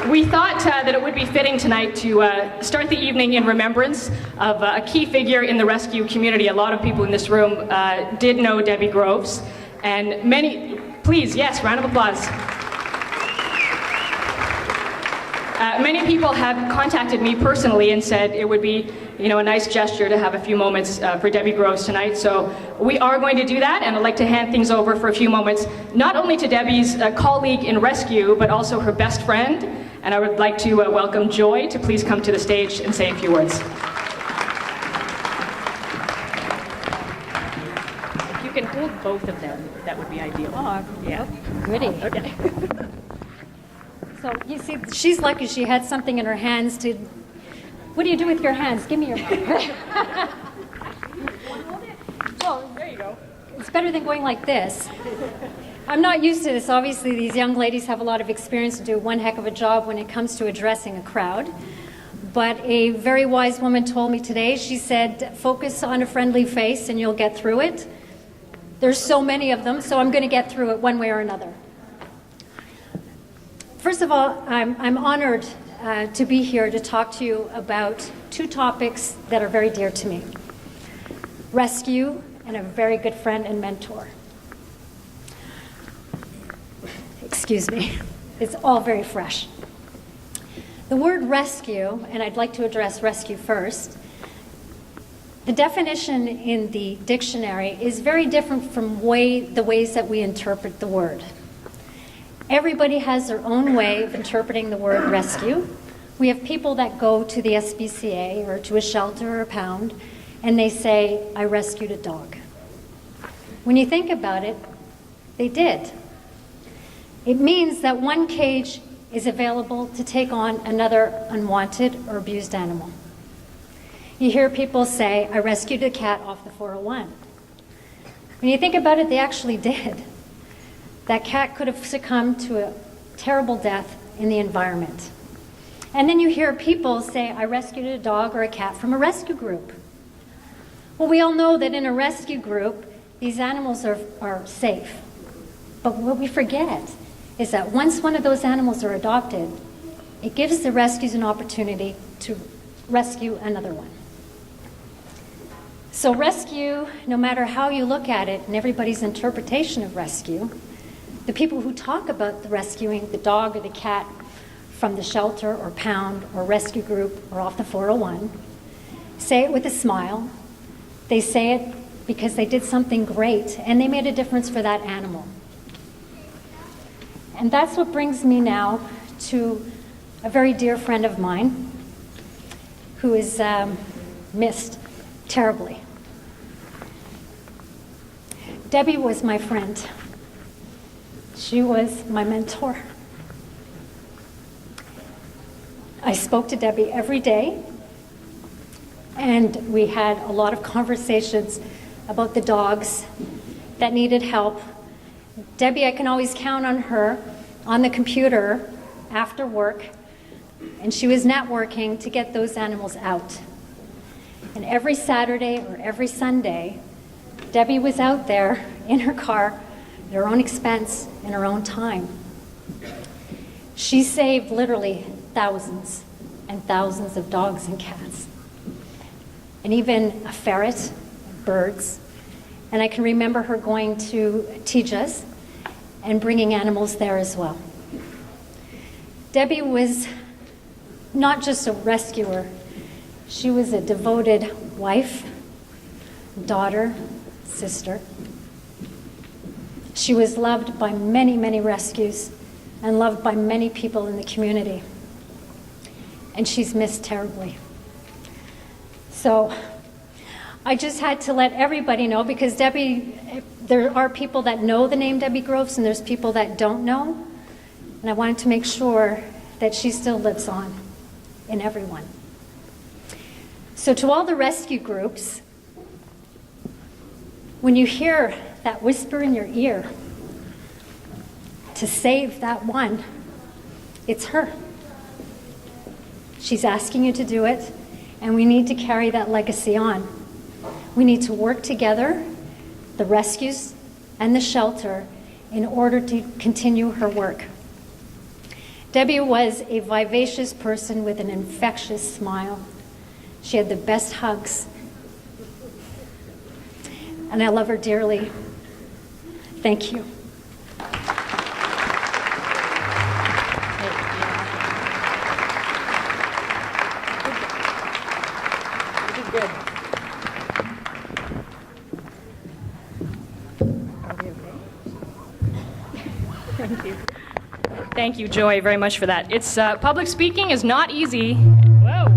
We thought that it would be fitting tonight to start the evening in remembrance of a key figure in the rescue community. A lot of people in this room did know Debbie Groves, and many, please, yes, round of applause. Many people have contacted me personally and said it would be, a nice gesture to have a few moments for Debbie Groves tonight. So we are going to do that, and I'd like to hand things over for a few moments, not only to Debbie's colleague in rescue, but also her best friend. And I would like to welcome Joy to please come to the stage and say a few words. If you can hold both of them, that would be ideal. Oh, yeah. Goody. Okay. So you see, she's lucky she had something in her hands to. What do you do with your hands? Give me your. Well, there you go. It's better than going like this. I'm not used to this. Obviously, these young ladies have a lot of experience to do one heck of a job when it comes to addressing a crowd. But a very wise woman told me today, she said, focus on a friendly face and you'll get through it. There's so many of them, so I'm going to get through it one way or another. First of all, I'm honored to be here to talk to you about two topics that are very dear to me. Rescue and a very good friend and mentor. Excuse me. It's all very fresh. The word rescue, and I'd like to address rescue first, the definition in the dictionary is very different from the ways that we interpret the word. Everybody has their own way of interpreting the word rescue. We have people that go to the SPCA or to a shelter or a pound, and they say, I rescued a dog. When you think about it, they did. It means that one cage is available to take on another unwanted or abused animal. You hear people say, I rescued a cat off the 401. When you think about it, they actually did. That cat could have succumbed to a terrible death in the environment. And then you hear people say, I rescued a dog or a cat from a rescue group. Well, we all know that in a rescue group, these animals are safe. But what we forget is that once one of those animals are adopted, it gives the rescues an opportunity to rescue another one. So rescue, no matter how you look at it and everybody's interpretation of rescue, the people who talk about the rescuing the dog or the cat from the shelter or pound or rescue group or off the 401 say it with a smile. They say it because they did something great and they made a difference for that animal. And that's what brings me now to a very dear friend of mine who is missed terribly. Debbie was my friend. She was my mentor. I spoke to Debbie every day, and we had a lot of conversations about the dogs that needed help. Debbie, I can always count on her on the computer after work, and she was networking to get those animals out. And every Saturday or every Sunday, Debbie was out there in her car at her own expense and her own time. She saved literally thousands and thousands of dogs and cats, and even a ferret, birds. And I can remember her going to Tijas and bringing animals there as well. Debbie was not just a rescuer, she was a devoted wife, daughter, sister. She was loved by many, many rescues and loved by many people in the community. And she's missed terribly. So I just had to let everybody know, because Debbie, there are people that know the name Debbie Groves and there's people that don't know. And I wanted to make sure that she still lives on in everyone. So to all the rescue groups, when you hear that whisper in your ear to save that one, it's her. She's asking you to do it, and we need to carry that legacy on. We need to work together, the rescues and the shelter, in order to continue her work. Debbie was a vivacious person with an infectious smile. She had the best hugs. And I love her dearly. Thank you. Thank you, Joy, very much for that. It's public speaking is not easy. Whoa.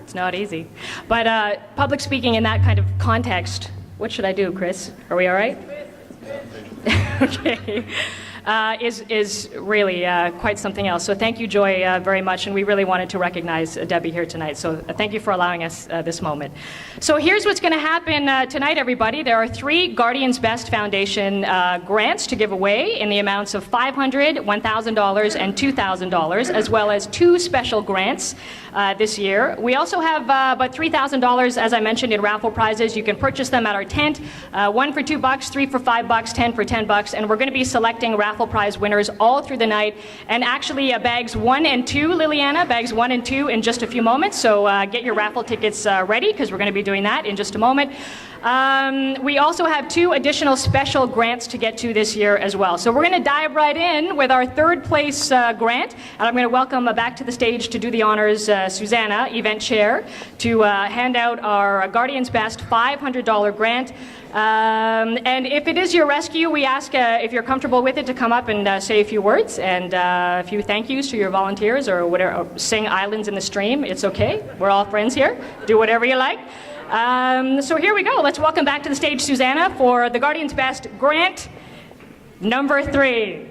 It's not easy. But public speaking in that kind of context, what should I do, Chris? Are we all right? Okay. Is really quite something else. So thank you, Joy, very much. And we really wanted to recognize Debbie here tonight. So thank you for allowing us this moment. So here's what's going to happen tonight, everybody. There are 3 Guardians Best Foundation grants to give away in the amounts of $500, $1,000, and $2,000, as well as 2 special grants this year. We also have about $3,000, as I mentioned, in raffle prizes. You can purchase them at our tent. 1 for $2, 3 for $5, 10 for $10, and we're going to be selecting raffle prize winners all through the night. And actually, bags 1 and 2, Liliana, bags 1 and 2 in just a few moments. So get your raffle tickets ready, because we're going to be doing that in just a moment. We also have 2 additional special grants to get to this year as well. So we're going to dive right in with our 3rd place grant. And I'm going to welcome back to the stage to do the honors Susanna, event chair, to hand out our Guardians Best $500 grant. And if it is your rescue, we ask if you're comfortable with it to come up and say a few words and a few thank yous to your volunteers, or whatever, or sing Islands in the Stream. It's okay. We're all friends here. Do whatever you like. So here we go. Let's welcome back to the stage Susanna for the Guardians Best grant number 3.